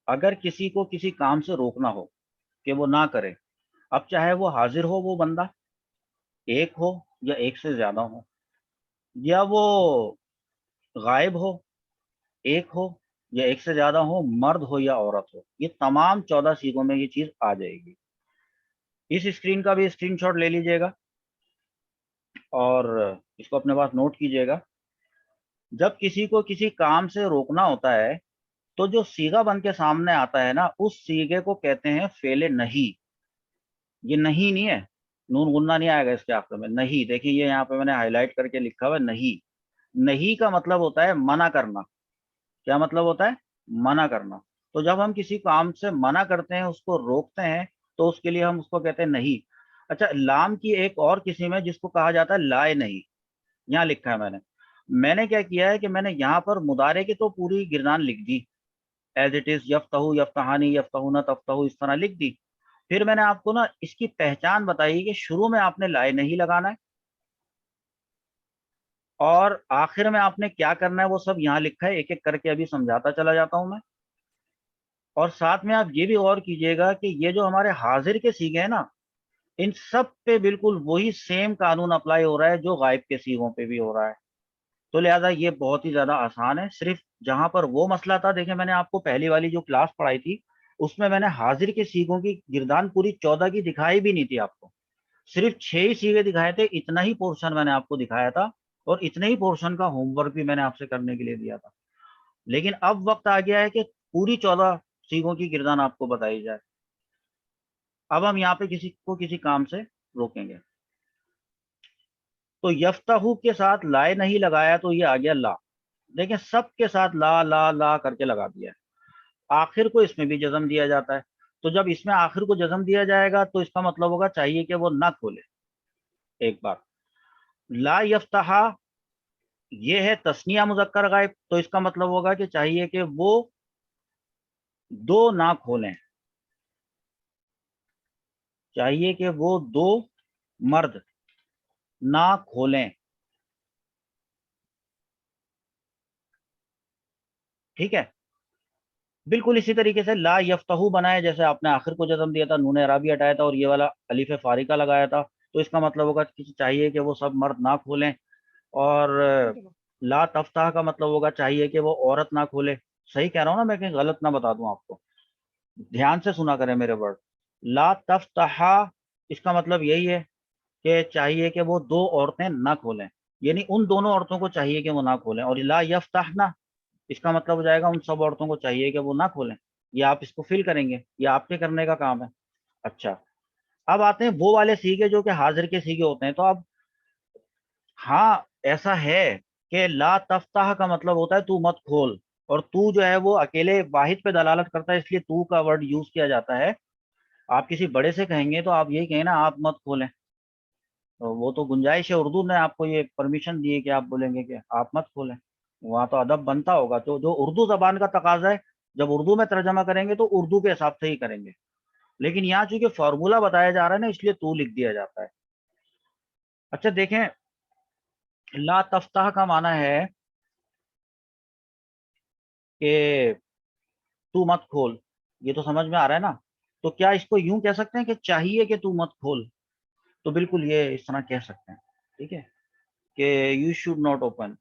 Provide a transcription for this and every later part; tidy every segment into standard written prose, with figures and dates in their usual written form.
اگر کسی کو کسی کام سے روکنا ہو کہ وہ نہ کرے، اب چاہے وہ حاضر ہو وہ بندہ ایک ہو یا ایک سے زیادہ ہو، یا وہ غائب ہو ایک ہو یا ایک سے زیادہ ہو، مرد ہو یا عورت ہو، یہ تمام 14 سیغوں میں یہ چیز آ جائے گی۔ اس اسکرین کا بھی اسکرین شاٹ لے لیجئے گا اور اس کو اپنے پاس نوٹ کیجئے گا۔ جب کسی کو کسی کام سے روکنا ہوتا ہے تو جو صیغہ بن کے سامنے آتا ہے نا، اس صیغے کو کہتے ہیں فعل نہیں۔ یہ نہیں ہے، نون غنہ نہیں آئے گا اس کے آخر میں، نہیں۔ دیکھیں یہ یہاں پہ میں نے ہائی لائٹ کر کے لکھا ہوا ہے نہیں۔ نہیں کا مطلب ہوتا ہے منع کرنا۔ کیا مطلب ہوتا ہے؟ منع کرنا۔ تو جب ہم کسی کام سے منع کرتے ہیں، اس کو روکتے ہیں، تو اس کے لیے ہم اس کو کہتے ہیں نہیں۔ اچھا، لام کی ایک اور قسم ہے جس کو کہا جاتا ہے لائے نہیں۔ یہاں لکھا ہے میں نے کیا کیا ہے کہ میں نے یہاں پر مضارع کی تو پوری گردان لکھ دی، ایز اٹ از، یفتح یفتحانی یفتحون تفتح، اس طرح لکھ دی۔ پھر میں نے آپ کو نا اس کی پہچان بتائی کہ شروع میں آپ نے لائے نہیں لگانا ہے، اور آخر میں آپ نے کیا کرنا ہے وہ سب یہاں لکھا ہے، ایک ایک کر کے ابھی سمجھاتا چلا جاتا ہوں میں۔ اور ساتھ میں آپ یہ بھی غور کیجئے گا کہ یہ جو ہمارے حاضر کے صیغے ہیں نا، ان سب پہ بالکل وہی سیم قانون اپلائی ہو رہا ہے جو غائب کے صیغوں پہ بھی ہو رہا ہے۔ تو لہٰذا یہ بہت ہی زیادہ آسان ہے۔ صرف جہاں پر وہ مسئلہ تھا، دیکھیں میں نے آپ کو پہلی والی جو کلاس پڑھائی تھی اس میں نے حاضر کے صیغوں کی گردان پوری 14 کی دکھائی بھی نہیں تھی آپ کو، صرف 6 ہی صیغے دکھائے تھے۔ اتنا ہی پورشن میں نے آپ کو دکھایا تھا، اور اتنے ہی پورشن کا ہوم ورک بھی میں نے آپ سے کرنے کے لیے دیا تھا۔ لیکن اب وقت آ گیا ہے کہ پوری 14 صیغوں کی گردان آپ کو بتائی جائے۔ اب ہم یہاں پہ کسی کو کسی کام سے روکیں گے، تو یفتحو کے ساتھ لائے نہیں لگایا تو یہ آ گیا لا۔ دیکھیں سب کے ساتھ لا لا لا کر کے لگا دیا ہے۔ آخر کو اس میں بھی جزم دیا جاتا ہے، تو جب اس میں آخر کو جزم دیا جائے گا تو اس کا مطلب ہوگا چاہیے کہ وہ نہ کھولے۔ ایک بار لا یفتحا یہ ہے تثنیہ مذکر غائب، تو اس کا مطلب ہوگا کہ چاہیے کہ وہ دو نہ کھولیں، چاہیے کہ وہ دو مرد نہ کھولیں۔ ٹھیک ہے، بالکل اسی طریقے سے لا یفتحو بنائے، جیسے آپ نے آخر کو جزم دیا تھا، نون اعرابی ہٹایا تھا اور یہ والا الف فارقہ لگایا تھا، تو اس کا مطلب ہوگا کہ چاہیے کہ وہ سب مرد نہ کھولیں۔ اور لا تفتح کا مطلب ہوگا چاہیے کہ وہ عورت نہ کھولے۔ صحیح کہہ رہا ہوں نا میں، کہیں غلط نہ بتا دوں آپ کو، دھیان سے سنا کریں میرے ورڈ۔ لا تفتحا اس کا مطلب یہی ہے کہ چاہیے کہ وہ دو عورتیں نہ کھولیں، یعنی ان دونوں عورتوں کو چاہیے کہ وہ نہ کھولیں۔ اور لا یفتحنا اس کا مطلب ہو جائے گا ان سب عورتوں کو چاہیے کہ وہ نہ کھولیں۔ یہ آپ اس کو فل کریں گے، یہ آپ کے کرنے کا کام ہے۔ اچھا، اب آتے ہیں وہ والے صیغے جو کہ حاضر کے صیغے ہوتے ہیں۔ تو اب ہاں ایسا ہے کہ لا تفتح کا مطلب ہوتا ہے تو مت کھول، اور تو جو ہے وہ اکیلے واحد پہ دلالت کرتا ہے، اس لیے تو کا ورڈ یوز کیا جاتا ہے۔ آپ کسی بڑے سے کہیں گے تو آپ یہی کہیں نا آپ مت کھولیں، تو وہ تو گنجائش ہے، اردو نے آپ کو یہ پرمیشن دی ہے کہ آپ بولیں گے کہ آپ مت کھولیں، وہاں تو ادب بنتا ہوگا۔ تو جو اردو زبان کا تقاضا ہے، جب اردو میں ترجمہ کریں گے تو اردو کے حساب سے ہی کریں گے، لیکن یہاں چونکہ فارمولا بتایا جا رہا ہے نا، اس لیے تو لکھ دیا جاتا ہے۔ اچھا دیکھیں، لا تفتح کا معنی ہے کہ تو مت کھول، یہ تو سمجھ میں آ رہا ہے نا؟ تو کیا اس کو یوں کہہ سکتے ہیں کہ چاہیے کہ تو مت کھول؟ تو بالکل یہ اس طرح کہہ سکتے ہیں، ٹھیک ہے، کہ یو شوڈ ناٹ اوپن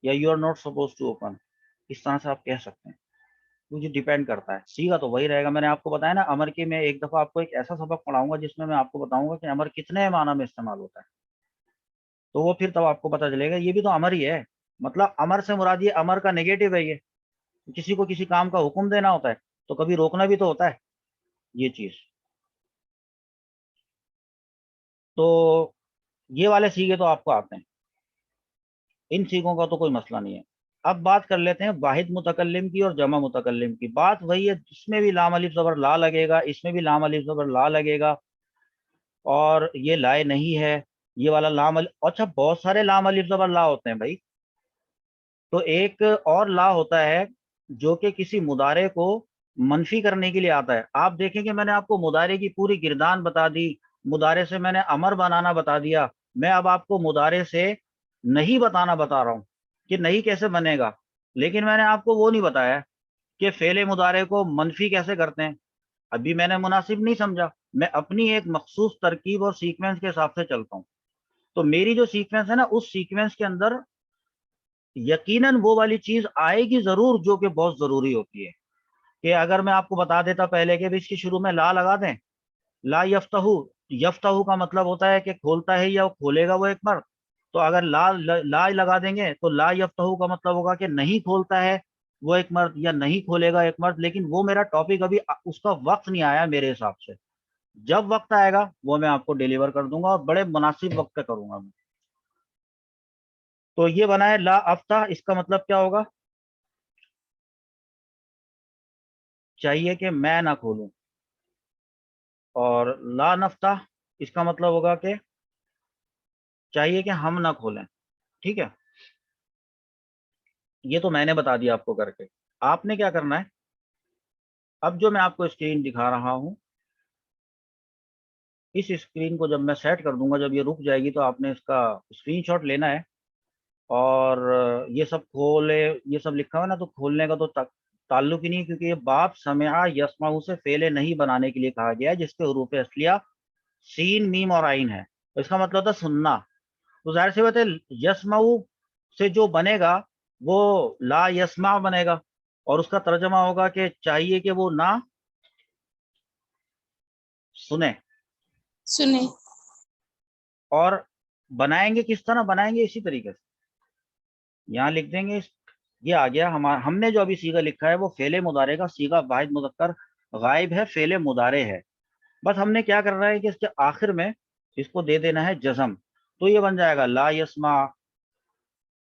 یا you are not suppose to open, اس طرح سے آپ کہہ سکتے ہیں۔ مجھے ڈیپینڈ کرتا ہے، صیغہ تو وہی رہے گا۔ میں نے آپ کو بتایا نا امر کے، میں ایک دفعہ آپ کو ایک ایسا سبق پڑھاؤں گا جس میں آپ کو بتاؤں گا کہ امر کتنے معنی میں استعمال ہوتا ہے، تو وہ پھر تب آپ کو پتہ چلے گا یہ بھی تو امر ہی ہے۔ مطلب امر سے مراد یہ امر کا نیگیٹو ہے، یہ کسی کو کسی کام کا حکم دینا ہوتا ہے تو کبھی روکنا بھی تو ہوتا ہے یہ چیز۔ تو یہ والے صیغے تو آپ کو آتے ہیں، ان صیغوں کا تو کوئی مسئلہ نہیں ہے۔ اب بات کر لیتے ہیں واحد متکلم کی اور جمع متکلم کی۔ بات وہی ہے، اس میں بھی لام الف زبر لا لگے گا، اس میں بھی لام الف زبر لا لگے گا، اور یہ لائے نہیں ہے یہ والا لام الف۔ اچھا بہت سارے لام الف زبر لا ہوتے ہیں بھائی، تو ایک اور لا ہوتا ہے جو کہ کسی مضارع کو منفی کرنے کے لیے آتا ہے۔ آپ دیکھیں کہ میں نے آپ کو مضارع کی پوری گردان بتا دی، مضارع سے میں نے امر بنانا بتا دیا، میں اب آپ کو مضارع سے نہیں بتانا بتا رہا ہوں کہ نہیں کیسے بنے گا، لیکن میں نے آپ کو وہ نہیں بتایا کہ فعل مضارع کو منفی کیسے کرتے ہیں، ابھی میں نے مناسب نہیں سمجھا، میں اپنی ایک مخصوص ترکیب اور سیکوینس کے حساب سے چلتا ہوں. تو میری جو سیکوینس ہے نا، اس سیکوینس کے اندر یقیناً وہ والی چیز آئے گی ضرور جو کہ بہت ضروری ہوتی ہے. کہ اگر میں آپ کو بتا دیتا پہلے کہ اس کے شروع میں لا لگا دیں، لا یفتح، یفتح کا مطلب ہوتا ہے کہ کھولتا ہے یا کھولے گا وہ ایک مرد. تو اگر لا لگا دیں گے تو لا یفتح کا مطلب ہوگا کہ نہیں کھولتا ہے وہ ایک مرد یا نہیں کھولے گا ایک مرد. لیکن وہ میرا ٹاپک ابھی اس کا وقت نہیں آیا میرے حساب سے. جب وقت آئے گا وہ میں آپ کو ڈیلیور کر دوں گا، اور بڑے مناسب وقت پہ کروں گا میں. تو یہ بنا ہے لا افتح، اس کا مطلب کیا ہوگا؟ چاہیے کہ میں نہ کھولوں. اور لا نفتح اس کا مطلب ہوگا کہ چاہیے کہ ہم نہ کھولیں. ٹھیک ہے، یہ تو میں نے بتا دیا آپ کو کر کے. آپ نے کیا کرنا ہے، اب جو میں آپ کو اسکرین دکھا رہا ہوں، اس اسکرین کو جب میں سیٹ کر دوں گا، جب یہ رک جائے گی، تو آپ نے اس کا اسکرین شاٹ لینا ہے. اور یہ سب کھولے، یہ سب لکھا ہوا نا، تو کھولنے کا تو تعلق ہی نہیں، کیونکہ یہ باب سمع یسمع سے فعل نہیں بنانے کے لیے کہا گیا ہے، جس کے حروف اصلیہ سین میم اور عین ہے. تو اس کا مطلب تھا سننا. تو ظاہر سی بات ہے یسمع سے جو بنے گا وہ لا یسمع بنے گا، اور اس کا ترجمہ ہوگا کہ چاہیے کہ وہ نہ سنے. اور بنائیں گے کس طرح؟ بنائیں گے اسی طریقے سے. یہاں لکھ دیں گے، یہ آ گیا ہم نے جو ابھی سیغہ لکھا ہے وہ فعل مضارع کا سیغہ واحد مذکر غائب ہے، فعل مضارع ہے. بس ہم نے کیا کرنا ہے کہ اس کے آخر میں اس کو دے دینا ہے جزم. تو یہ بن جائے گا لا یسمع.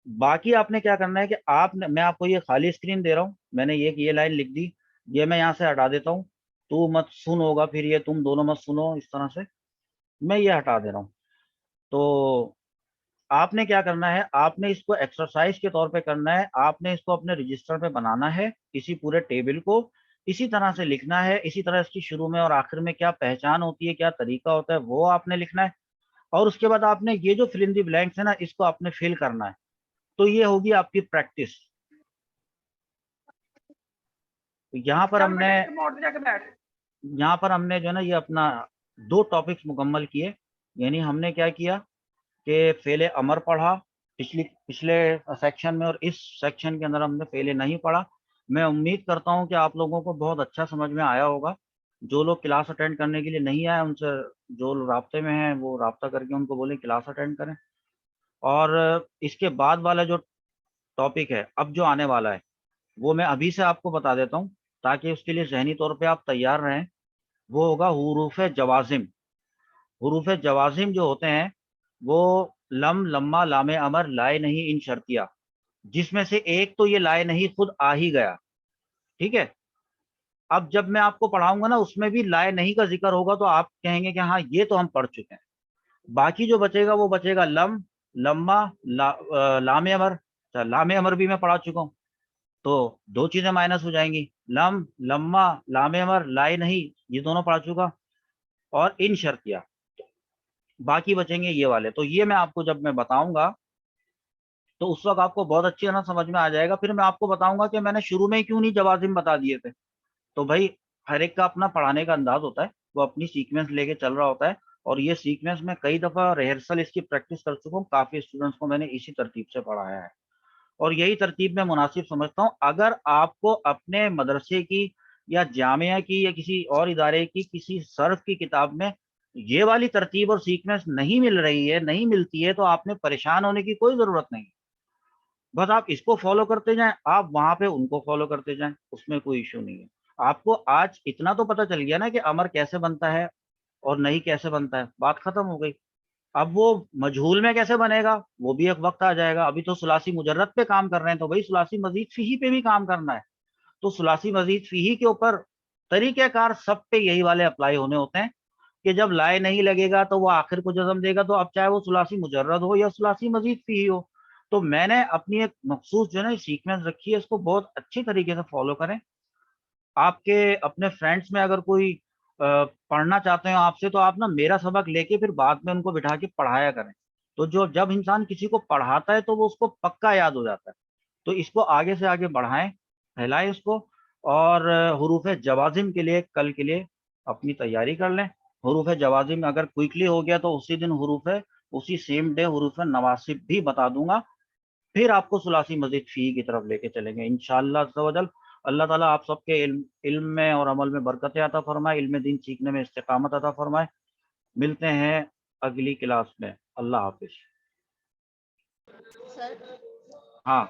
باقی آپ نے کیا کرنا ہے کہ میں آپ کو یہ خالی اسکرین دے رہا ہوں، میں نے یہ لائن لکھ دی، یہ میں یہاں سے ہٹا دیتا ہوں. تو مت سن ہوگا، پھر یہ تم دونوں مت سنو، اس طرح سے میں یہ ہٹا دے رہا ہوں. تو آپ نے کیا کرنا ہے، آپ نے اس کو ایکسرسائز کے طور پہ کرنا ہے. آپ نے اس کو اپنے رجسٹر پہ بنانا ہے، اسی پورے ٹیبل کو اسی طرح سے لکھنا ہے. اسی طرح اس کی شروع میں اور آخر میں کیا پہچان ہوتی ہے، کیا طریقہ ہوتا ہے، وہ آپ نے لکھنا ہے. اور اس کے بعد آپ نے یہ جو فل ان دی بلینکس ہے نا، اس کو آپ نے فل کرنا ہے. تو یہ ہوگی آپ کی پریکٹس. یہاں پر ہم نے جو ہے نا یہ اپنا 2 ٹاپکس مکمل کیے. یعنی ہم نے کیا کیا کہ فعل امر پڑھا پچھلے سیکشن میں، اور اس سیکشن کے اندر ہم نے فعل نہیں پڑھا. میں امید کرتا ہوں کہ آپ لوگوں کو بہت اچھا سمجھ میں آیا ہوگا. جو لوگ کلاس اٹینڈ کرنے کے لیے نہیں آئے، ان سے جو رابطے میں ہیں وہ رابطہ کر کے ان کو بولیں کلاس اٹینڈ کریں. اور اس کے بعد والا جو ٹاپک ہے اب جو آنے والا ہے، وہ میں ابھی سے آپ کو بتا دیتا ہوں تاکہ اس کے لیے ذہنی طور پہ آپ تیار رہیں. وہ ہوگا حروف جوازم. حروف جوازم جو ہوتے ہیں وہ لم، لما، لام امر، لائے نہیں، ان شرطیہ، جس میں سے ایک تو یہ لائے نہیں خود آ ہی گیا. ٹھیک ہے، اب جب میں آپ کو پڑھاؤں گا نا، اس میں بھی لائے نہیں کا ذکر ہوگا، تو آپ کہیں گے کہ ہاں یہ تو ہم پڑھ چکے ہیں. باقی جو بچے گا وہ بچے گا لم، لما، لام امر. لام امر بھی میں پڑھا چکا ہوں، تو 2 چیزیں مائنس ہو جائیں گی. لم، لما، لام امر، لائے نہیں، یہ دونوں پڑھا چکا. اور ان شرطیہ، باقی بچیں گے یہ والے. تو یہ میں آپ کو جب میں بتاؤں گا تو اس وقت آپ کو بہت اچھی طرح سمجھ میں آ جائے گا. پھر میں آپ کو بتاؤں گا کہ میں نے شروع میں کیوں نہیں جوازم بتا دیے تھے. تو بھائی ہر ایک کا اپنا پڑھانے کا انداز ہوتا ہے، وہ اپنی سیکوینس لے کے چل رہا ہوتا ہے. اور یہ سیکوینس میں کئی دفعہ ریہرسل اس کی پریکٹس کر چکا ہوں، کافی اسٹوڈنٹس کو میں نے اسی ترتیب سے پڑھایا ہے، اور یہی ترتیب میں مناسب سمجھتا ہوں. اگر آپ کو اپنے مدرسے کی یا جامعہ کی یا کسی اور ادارے کی کسی صرف کی کتاب میں یہ والی ترتیب اور سیکوینس نہیں مل رہی ہے، نہیں ملتی ہے، تو آپ نے پریشان ہونے کی کوئی ضرورت نہیں. بس آپ اس کو فالو کرتے جائیں، آپ وہاں پہ ان کو فالو کرتے جائیں، اس میں کوئی ایشو نہیں ہے. آپ کو آج اتنا تو پتہ چل گیا نا کہ امر کیسے بنتا ہے اور نہیں کیسے بنتا ہے، بات ختم ہو گئی. اب وہ مجہول میں کیسے بنے گا وہ بھی ایک وقت آ جائے گا. ابھی تو ثلاثی مجرد پہ کام کر رہے ہیں، تو بھائی ثلاثی مزید فیہی پہ بھی کام کرنا ہے. تو ثلاثی مزید فیہی کے اوپر طریقہ کار سب پہ یہی والے اپلائی ہونے ہوتے ہیں کہ جب لائے نہیں لگے گا تو وہ آخر کو جزم دے گا. تو اب چاہے وہ ثلاثی مجرد ہو یا ثلاثی مزید فیہی ہو، تو میں نے اپنی ایک مخصوص جو ہے نا سیکوینس رکھی ہے، اس کو بہت اچھی طریقے سے فالو کریں. آپ کے اپنے فرینڈس میں اگر کوئی پڑھنا چاہتے ہیں آپ سے، تو آپ نا میرا سبق لے کے پھر بعد میں ان کو بٹھا کے پڑھایا کریں. تو جب انسان کسی کو پڑھاتا ہے تو وہ اس کو پکا یاد ہو جاتا ہے. تو اس کو آگے سے آگے بڑھائیں، پھیلائیں اس کو. اور حروف جوازم کے لیے کل کے لیے اپنی تیاری کر لیں. حروف جوازم اگر کوئکلی ہو گیا تو اسی دن اسی سیم ڈے حروف نواسب بھی بتا دوں گا. پھر آپ کو ثلاثی مزید فی کی طرف لے کے چلیں گے انشاءاللہ عز و جل. اللہ تعالیٰ آپ سب کے علم میں اور عمل میں برکت عطا فرمائے، علم دین سیکھنے میں استقامت عطا فرمائے. ملتے ہیں اگلی کلاس میں. اللہ حافظ. سر ہاں.